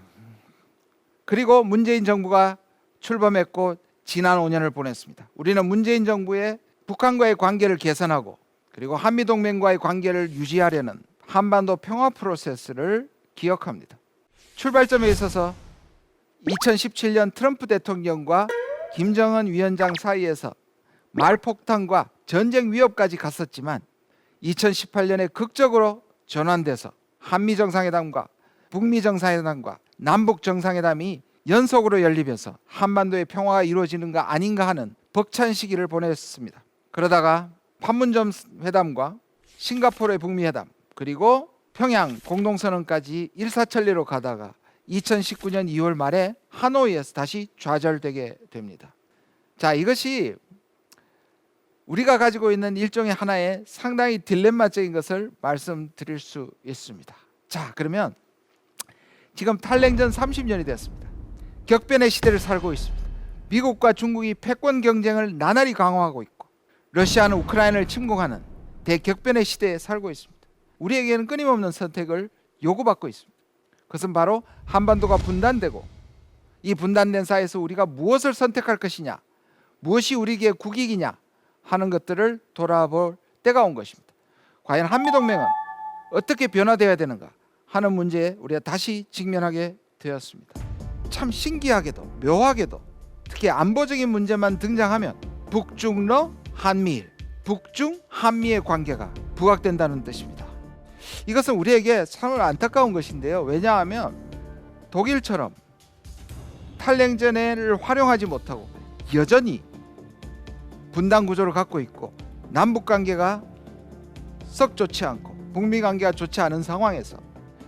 그리고 문재인 정부가 출범했고 지난 5년을 보냈습니다. 우리는 문재인 정부의 북한과의 관계를 개선하고 그리고 한미동맹과의 관계를 유지하려는 한반도 평화 프로세스를 기억합니다. 출발점에 있어서 2017년 트럼프 대통령과 김정은 위원장 사이에서 말폭탄과 전쟁 위협까지 갔었지만 2018년에 극적으로 전환돼서 한미 정상회담과 북미 정상회담과 남북 정상회담이 연속으로 열리면서 한반도의 평화가 이루어지는가 아닌가 하는 벅찬 시기를 보냈습니다. 그러다가 판문점 회담과 싱가포르의 북미 회담 그리고 평양 공동선언까지 일사천리로 가다가 2019년 2월 말에 하노이에서 다시 좌절되게 됩니다. 자, 이것이 우리가 가지고 있는 일종의 하나의 상당히 딜레마적인 것을 말씀드릴 수 있습니다. 자, 그러면 지금 탈냉전 30년이 됐습니다. 격변의 시대를 살고 있습니다. 미국과 중국이 패권 경쟁을 나날이 강화하고 있고 러시아는 우크라이나를 침공하는 대격변의 시대에 살고 있습니다. 우리에게는 끊임없는 선택을 요구받고 있습니다. 그것은 바로 한반도가 분단되고 이 분단된 사회에서 우리가 무엇을 선택할 것이냐, 무엇이 우리에게 국익이냐 하는 것들을 돌아볼 때가 온 것입니다. 과연 한미동맹은 어떻게 변화되어야 되는가 하는 문제에 우리가 다시 직면하게 되었습니다. 참 신기하게도 묘하게도 특히 안보적인 문제만 등장하면 북중러 한미일, 북중 한미의 관계가 부각된다는 뜻입니다. 이것은 우리에게 참 안타까운 것인데요. 왜냐하면 독일처럼 탈냉전을 활용하지 못하고 여전히 분단 구조를 갖고 있고 남북 관계가 썩 좋지 않고 북미 관계가 좋지 않은 상황에서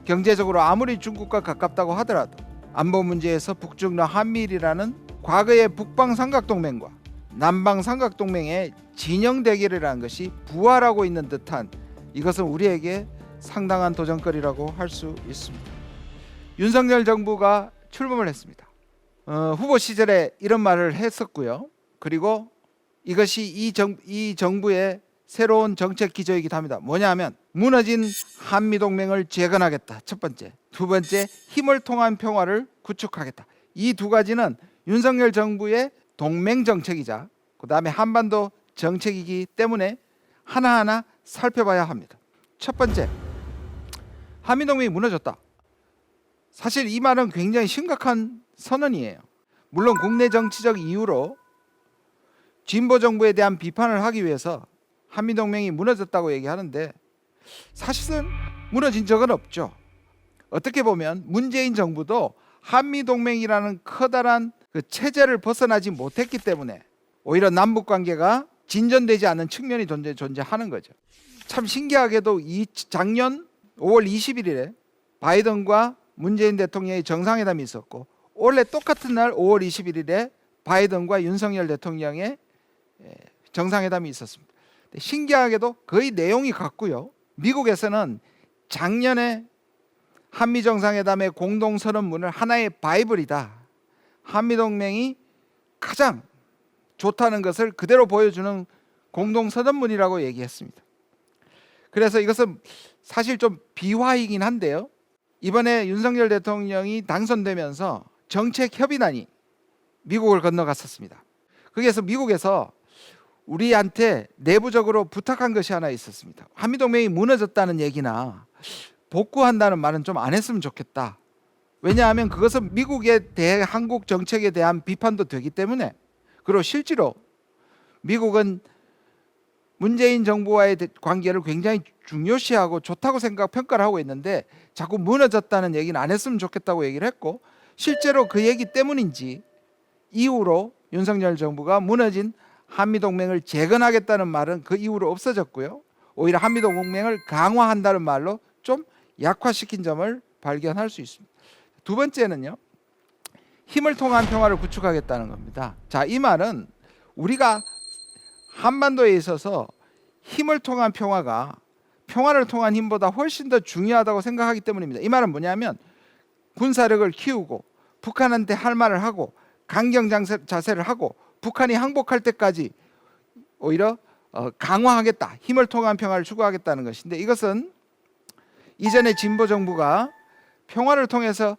경제적으로 아무리 중국과 가깝다고 하더라도 안보 문제에서 북중러 한미일이라는 과거의 북방 삼각동맹과 남방 삼각동맹의 진영 대결이라는 것이 부활하고 있는 듯한 이것은 우리에게 상당한 도전거리라고 할 수 있습니다. 윤석열 정부가 출범을 했습니다. 후보 시절에 이런 말을 했었고요. 그리고 이것이 이 정부의 새로운 정책 기조이기도 합니다. 뭐냐 하면 무너진 한미동맹을 재건하겠다. 첫 번째. 두 번째, 힘을 통한 평화를 구축하겠다. 이 두 가지는 윤석열 정부의 동맹 정책이자 그 다음에 한반도 정책이기 때문에 하나하나 살펴봐야 합니다. 첫 번째, 한미동맹이 무너졌다. 사실 이 말은 굉장히 심각한 선언이에요. 물론 국내 정치적 이유로 진보 정부에 대한 비판을 하기 위해서 한미동맹이 무너졌다고 얘기하는데 사실은 무너진 적은 없죠. 어떻게 보면 문재인 정부도 한미동맹이라는 커다란 그 체제를 벗어나지 못했기 때문에 오히려 남북관계가 진전되지 않는 측면이 존재하는 거죠. 참 신기하게도 작년 5월 21일에 바이든과 문재인 대통령의 정상회담이 있었고 원래 똑같은 날 5월 21일에 바이든과 윤석열 대통령의 정상회담이 있었습니다. 신기하게도 거의 내용이 같고요. 미국에서는 작년에 한미 정상회담의 공동선언문을 하나의 바이블이다. 한미동맹이 가장 좋다는 것을 그대로 보여주는 공동선언문이라고 얘기했습니다. 그래서 이것은 사실 좀 비화이긴 한데요. 이번에 윤석열 대통령이 당선되면서 정책협의단이 미국을 건너갔었습니다. 거기에서 미국에서 우리한테 내부적으로 부탁한 것이 하나 있었습니다. 한미동맹이 무너졌다는 얘기나 복구한다는 말은 좀 안 했으면 좋겠다. 왜냐하면 그것은 미국의 대한국 정책에 대한 비판도 되기 때문에 그리고 실제로 미국은 문재인 정부와의 관계를 굉장히 중요시하고 좋다고 평가를 하고 있는데 자꾸 무너졌다는 얘기는 안 했으면 좋겠다고 얘기를 했고 실제로 그 얘기 때문인지 이후로 윤석열 정부가 무너진 한미동맹을 재건하겠다는 말은 그 이후로 없어졌고요. 오히려 한미동맹을 강화한다는 말로 좀 약화시킨 점을 발견할 수 있습니다. 두 번째는요. 힘을 통한 평화를 구축하겠다는 겁니다. 자, 이 말은 우리가 한반도에 있어서 힘을 통한 평화가 평화를 통한 힘보다 훨씬 더 중요하다고 생각하기 때문입니다. 이 말은 뭐냐면 군사력을 키우고 북한한테 할 말을 하고 강경 자세를 하고 북한이 항복할 때까지 오히려 강화하겠다. 힘을 통한 평화를 추구하겠다는 것인데 이것은 이전에 진보 정부가 평화를 통해서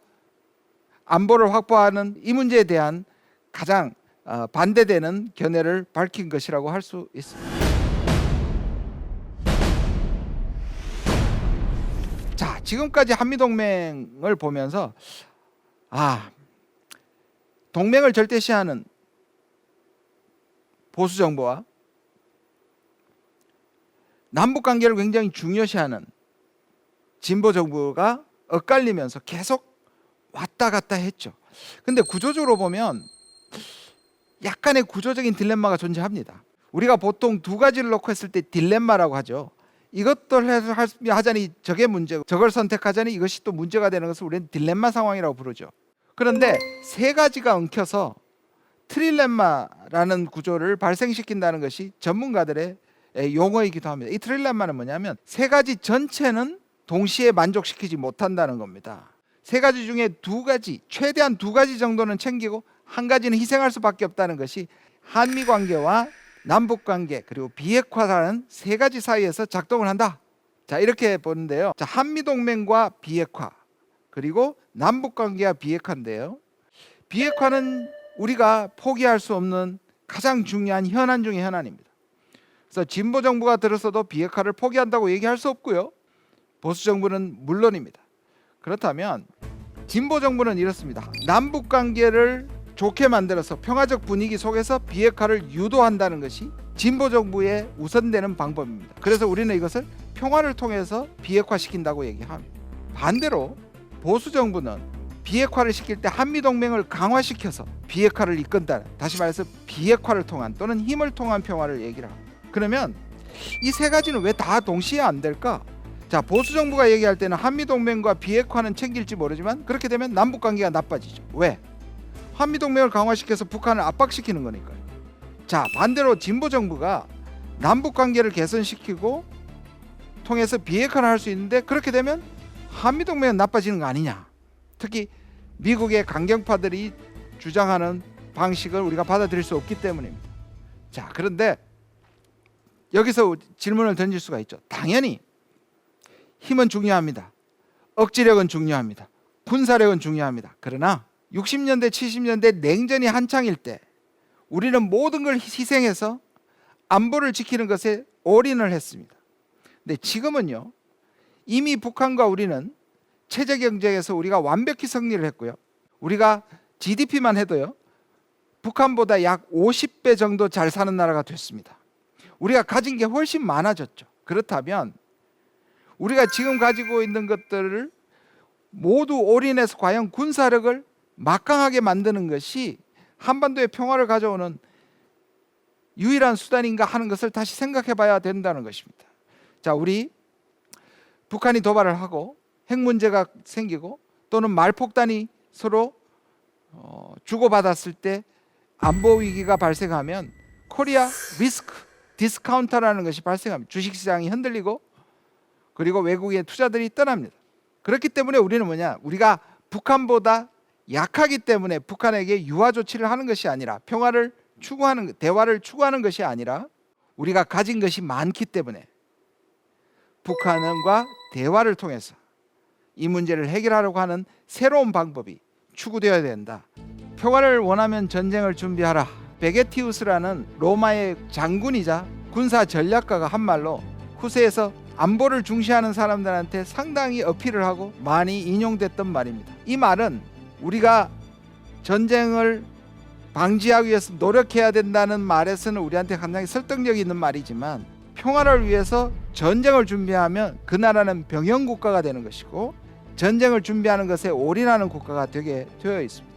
안보를 확보하는 이 문제에 대한 가장 반대되는 견해를 밝힌 것이라고 할 수 있습니다. 지금까지 한미동맹을 보면서 동맹을 절대시하는 보수 정부와 남북 관계를 굉장히 중요시하는 진보 정부가 엇갈리면서 계속 왔다 갔다 했죠. 근데 구조적으로 보면 약간의 구조적인 딜레마가 존재합니다. 우리가 보통 두 가지를 놓고 했을 때 딜레마라고 하죠. 이것들 하자니 저게 문제고 저걸 선택하자니 이것이 또 문제가 되는 것을 우리는 딜레마 상황이라고 부르죠. 그런데 세 가지가 엉켜서 트릴레마라는 구조를 발생시킨다는 것이 전문가들의 용어이기도 합니다. 이 트릴레마는 뭐냐면 세 가지 전체는 동시에 만족시키지 못한다는 겁니다. 세 가지 중에 두 가지, 최대한 두 가지 정도는 챙기고 한 가지는 희생할 수밖에 없다는 것이 한미 관계와 남북 관계 그리고 비핵화라는 세 가지 사이에서 작동을 한다. 자, 이렇게 보는데요. 자, 한미 동맹과 비핵화 그리고 남북 관계와 비핵화인데요. 비핵화는 우리가 포기할 수 없는 가장 중요한 현안 중의 현안입니다. 그래서 진보 정부가 들어서도 비핵화를 포기한다고 얘기할 수 없고요. 보수 정부는 물론입니다. 그렇다면 진보 정부는 이렇습니다. 남북 관계를 좋게 만들어서 평화적 분위기 속에서 비핵화를 유도한다는 것이 진보 정부의 우선되는 방법입니다. 그래서 우리는 이것을 평화를 통해서 비핵화시킨다고 얘기합니다. 반대로 보수 정부는 비핵화를 시킬 때 한미 동맹을 강화시켜서 비핵화를 이끈다. 다시 말해서 비핵화를 통한 또는 힘을 통한 평화를 얘기를 합니다. 그러면 이 세 가지는 왜 다 동시에 안 될까? 자, 보수 정부가 얘기할 때는 한미 동맹과 비핵화는 챙길지 모르지만 그렇게 되면 남북 관계가 나빠지죠. 왜? 한미 동맹을 강화시켜서 북한을 압박시키는 거니까요. 자, 반대로 진보 정부가 남북 관계를 개선시키고 통해서 비핵화를 할 수 있는데 그렇게 되면 한미 동맹은 나빠지는 거 아니냐. 특히 미국의 강경파들이 주장하는 방식을 우리가 받아들일 수 없기 때문입니다. 자, 그런데 여기서 질문을 던질 수가 있죠. 당연히 힘은 중요합니다. 억지력은 중요합니다. 군사력은 중요합니다. 그러나 60년대 70년대 냉전이 한창일 때 우리는 모든 걸 희생해서 안보를 지키는 것에 올인을 했습니다. 근데 지금은요, 이미 북한과 우리는 체제 경쟁에서 우리가 완벽히 승리를 했고요. 우리가 GDP만 해도요, 북한보다 약 50배 정도 잘 사는 나라가 됐습니다. 우리가 가진 게 훨씬 많아졌죠. 그렇다면 우리가 지금 가지고 있는 것들을 모두 올인해서 과연 군사력을 막강하게 만드는 것이 한반도의 평화를 가져오는 유일한 수단인가 하는 것을 다시 생각해 봐야 된다는 것입니다. 자, 우리 북한이 도발을 하고 핵 문제가 생기고 또는 말폭탄이 서로 주고받았을 때 안보 위기가 발생하면 코리아 리스크 디스카운터라는 것이 발생합니다. 주식시장이 흔들리고 그리고 외국의 투자들이 떠납니다. 그렇기 때문에 우리는 뭐냐? 우리가 북한보다 약하기 때문에 북한에게 유화 조치를 하는 것이 아니라 평화를 추구하는, 대화를 추구하는 것이 아니라 우리가 가진 것이 많기 때문에 북한과 대화를 통해서 이 문제를 해결하려고 하는 새로운 방법이 추구되어야 된다. 평화를 원하면 전쟁을 준비하라. 베게티우스라는 로마의 장군이자 군사 전략가가 한 말로 후세에서 안보를 중시하는 사람들한테 상당히 어필을 하고 많이 인용됐던 말입니다. 이 말은 우리가 전쟁을 방지하기 위해서 노력해야 된다는 말에서는 우리한테 상당히 설득력이 있는 말이지만 평화를 위해서 전쟁을 준비하면 그 나라는 병영 국가가 되는 것이고 전쟁을 준비하는 것에 올인하는 국가가 되게 되어 있습니다.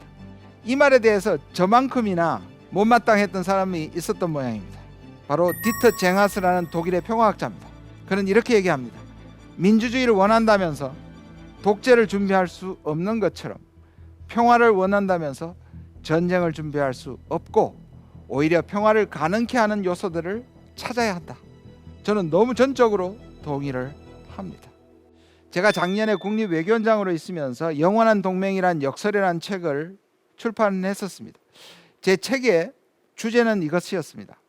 이 말에 대해서 저만큼이나 못마땅했던 사람이 있었던 모양입니다. 바로 디터 쟁하스라는 독일의 평화학자입니다. 그는 이렇게 얘기합니다. 민주주의를 원한다면서 독재를 준비할 수 없는 것처럼 평화를 원한다면서 전쟁을 준비할 수 없고 오히려 평화를 가능케 하는 요소들을 찾아야 한다. 저는 너무 전적으로 동의를 합니다. 제가 작년에 국립외교원장으로 있으면서 영원한 동맹이란 역설이라는 책을 출판했었습니다. 제 책의 주제는 이것이었습니다.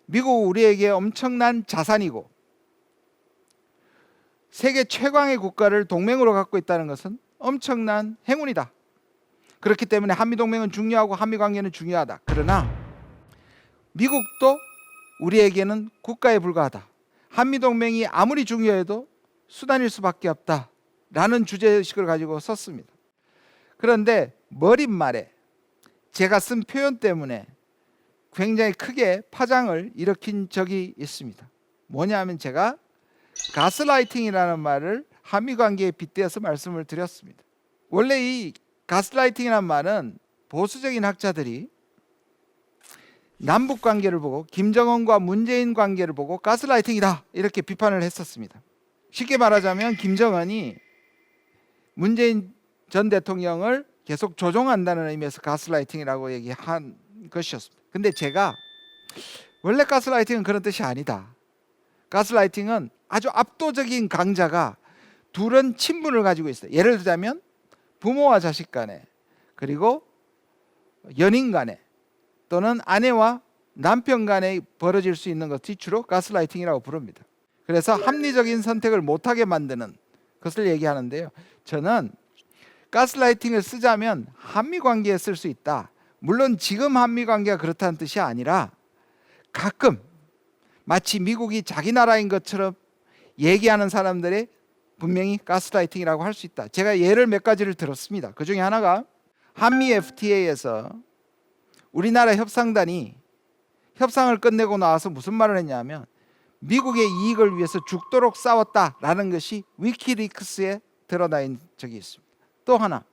미국 우리에게 엄청난 자산이고 세계 최강의 국가를 동맹으로 갖고 있다는 것은 엄청난 행운이다. 그렇기 때문에 한미동맹은 중요하고 한미관계는 중요하다. 그러나 미국도 우리에게는 국가에 불과하다. 한미동맹이 아무리 중요해도 수단일 수밖에 없다. 라는 주제의식을 가지고 썼습니다. 그런데 머릿말에 제가 쓴 표현 때문에 굉장히 크게 파장을 일으킨 적이 있습니다. 뭐냐면 제가 가스라이팅이라는 말을 한미관계에 빗대어서 말씀을 드렸습니다. 원래 이 가스라이팅이라는 말은 보수적인 학자들이 남북 관계를 보고 김정은과 문재인 관계를 보고 가스라이팅이다 이렇게 비판을 했었습니다. 쉽게 말하자면 김정은이 문재인 전 대통령을 계속 조종한다는 의미에서 가스라이팅이라고 얘기한 것이었습니다. 근데 제가 원래 가스라이팅은 그런 뜻이 아니다. 가스라이팅은 아주 압도적인 강자가 둘은 친분을 가지고 있어요. 예를 들자면 부모와 자식 간에, 그리고 연인 간에, 또는 아내와 남편 간에 벌어질 수 있는 것이 주로 가스라이팅이라고 부릅니다. 그래서 합리적인 선택을 못하게 만드는 것을 얘기하는데요. 저는 가스라이팅을 쓰자면 한미관계에 쓸 수 있다. 물론 지금 한미관계가 그렇다는 뜻이 아니라 가끔 마치 미국이 자기 나라인 것처럼 얘기하는 사람들의 분명히 가스라이팅이라고 할 수 있다. 제가 예를 몇 가지를 들었습니다. 그 중에 하나가 한미 FTA에서 우리나라 협상단이 협상을 끝내고 나와서 무슨 말을 했냐면 미국의 이익을 위해서 죽도록 싸웠다라는 것이 위키리크스에 드러나 있는 적이 있습니다. 또 하나,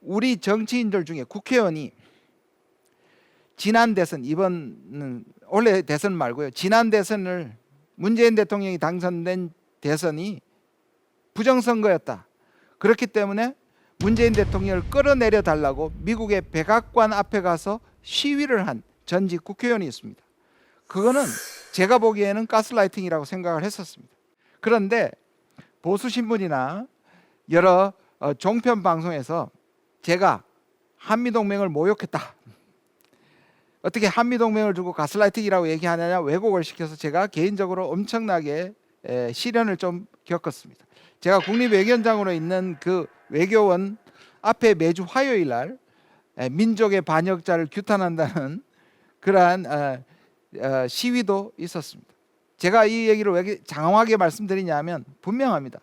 우리 정치인들 중에 국회의원이 지난 대선, 이번은 올해 대선 말고요, 지난 대선을 문재인 대통령이 당선된 대선이 부정선거였다. 그렇기 때문에 문재인 대통령을 끌어내려 달라고 미국의 백악관 앞에 가서 시위를 한 전직 국회의원이 있습니다. 그거는 제가 보기에는 가스라이팅이라고 생각을 했었습니다. 그런데 보수신문이나 여러 종편 방송에서 제가 한미동맹을 모욕했다, 어떻게 한미동맹을 두고 가스라이팅이라고 얘기하느냐 왜곡을 시켜서 제가 개인적으로 엄청나게 시련을 좀 겪었습니다. 제가 국립외교원장으로 있는 그 외교원 앞에 매주 화요일 날 민족의 반역자를 규탄한다는 그러한 시위도 있었습니다. 제가 이 얘기를 왜 장황하게 말씀드리냐면 분명합니다.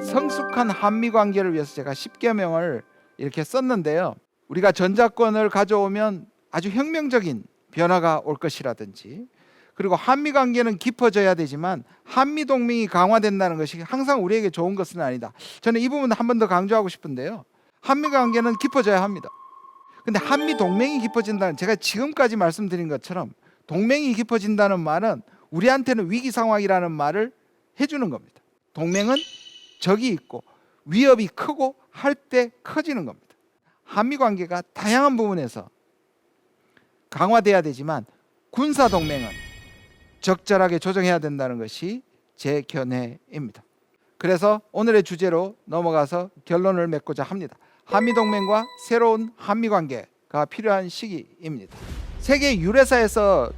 성숙한 한미 관계를 위해서 제가 10개명을 이렇게 썼는데요. 우리가 전자권을 가져오면 아주 혁명적인 변화가 올 것이라든지, 그리고 한미 관계는 깊어져야 되지만 한미 동맹이 강화된다는 것이 항상 우리에게 좋은 것은 아니다. 저는 이 부분 한 번 더 강조하고 싶은데요. 한미 관계는 깊어져야 합니다. 근데 한미 동맹이 깊어진다는, 제가 지금까지 말씀드린 것처럼 동맹이 깊어진다는 말은 우리한테는 위기 상황이라는 말을 해주는 겁니다. 동맹은 적이 있고 위협이 크고 할 때 커지는 겁니다. 한미 관계가 다양한 부분에서 강화돼야 되지만 군사 동맹은 적절하게 조정해야 된다는 것이 제 견해입니다. 그래서 오늘의 주제로 넘어가서 결론을 맺고자 합니다. 한미동맹과 새로운 한미관계가 필요한 시기입니다. 세계 유례사에서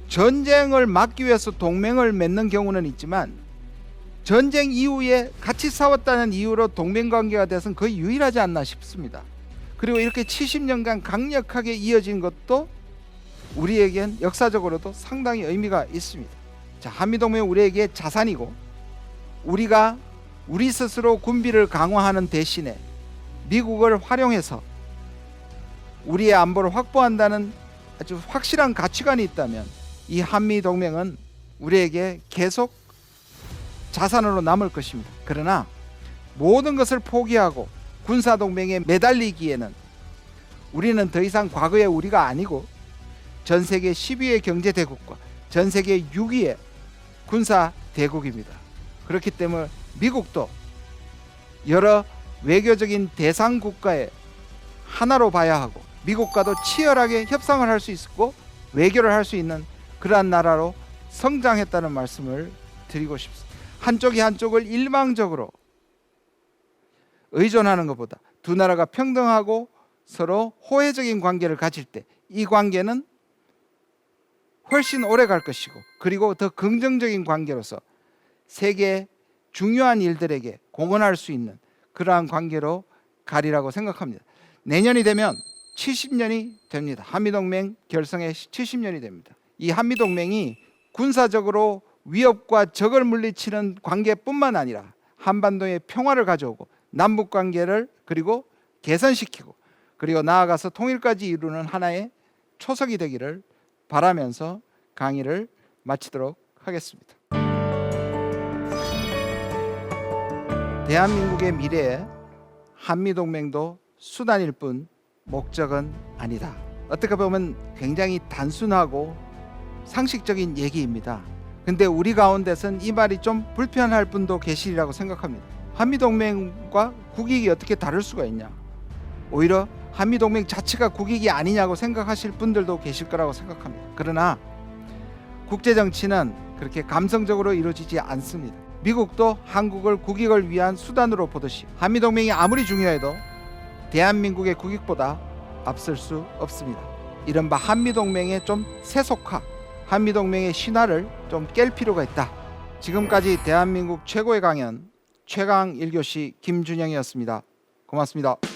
전쟁을 막기 위해서 동맹을 맺는 경우는 있지만 전쟁 이후에 같이 싸웠다는 이유로 동맹관계가 돼서는 거의 유일하지 않나 싶습니다. 그리고 이렇게 70년간 강력하게 이어진 것도 우리에겐 역사적으로도 상당히 의미가 있습니다. 자, 한미동맹은 우리에게 자산이고 우리가 우리 스스로 군비를 강화하는 대신에 미국을 활용해서 우리의 안보를 확보한다는 아주 확실한 가치관이 있다면 이 한미동맹은 우리에게 계속 자산으로 남을 것입니다. 그러나 모든 것을 포기하고 군사동맹에 매달리기에는 우리는 더 이상 과거의 우리가 아니고 전 세계 10위의 경제대국과 전 세계 6위의 군사대국입니다. 그렇기 때문에 미국도 여러 외교적인 대상 국가의 하나로 봐야 하고 미국과도 치열하게 협상을 할 수 있었고 외교를 할 수 있는 그러한 나라로 성장했다는 말씀을 드리고 싶습니다. 한쪽이 한쪽을 일방적으로 의존하는 것보다 두 나라가 평등하고 서로 호혜적인 관계를 가질 때 이 관계는 훨씬 오래 갈 것이고, 그리고 더 긍정적인 관계로서 세계 중요한 일들에게 공헌할 수 있는 그러한 관계로 가리라고 생각합니다. 내년이 되면 70년이 됩니다. 한미동맹 결성에 70년이 됩니다. 이 한미동맹이 군사적으로 위협과 적을 물리치는 관계뿐만 아니라 한반도의 평화를 가져오고 남북 관계를 그리고 개선시키고 그리고 나아가서 통일까지 이루는 하나의 초석이 되기를 바라면서 강의를 마치도록 하겠습니다. 대한민국의 미래에 한미동맹도 수단일 뿐 목적은 아니다. 어떻게 보면 굉장히 단순하고 상식적인 얘기입니다. 근데 우리 가운데선 이 말이 좀 불편할 분도 계시리라고 생각합니다. 한미동맹과 국익이 어떻게 다를 수가 있냐? 오히려 한미동맹 자체가 국익이 아니냐고 생각하실 분들도 계실 거라고 생각합니다. 그러나 국제정치는 그렇게 감성적으로 이루어지지 않습니다. 미국도 한국을 국익을 위한 수단으로 보듯이 한미동맹이 아무리 중요해도 대한민국의 국익보다 앞설 수 없습니다. 이른바 한미동맹의 좀 세속화, 한미동맹의 신화를 좀 깰 필요가 있다. 지금까지 대한민국 최고의 강연 최강 1교시 김준영이었습니다. 고맙습니다.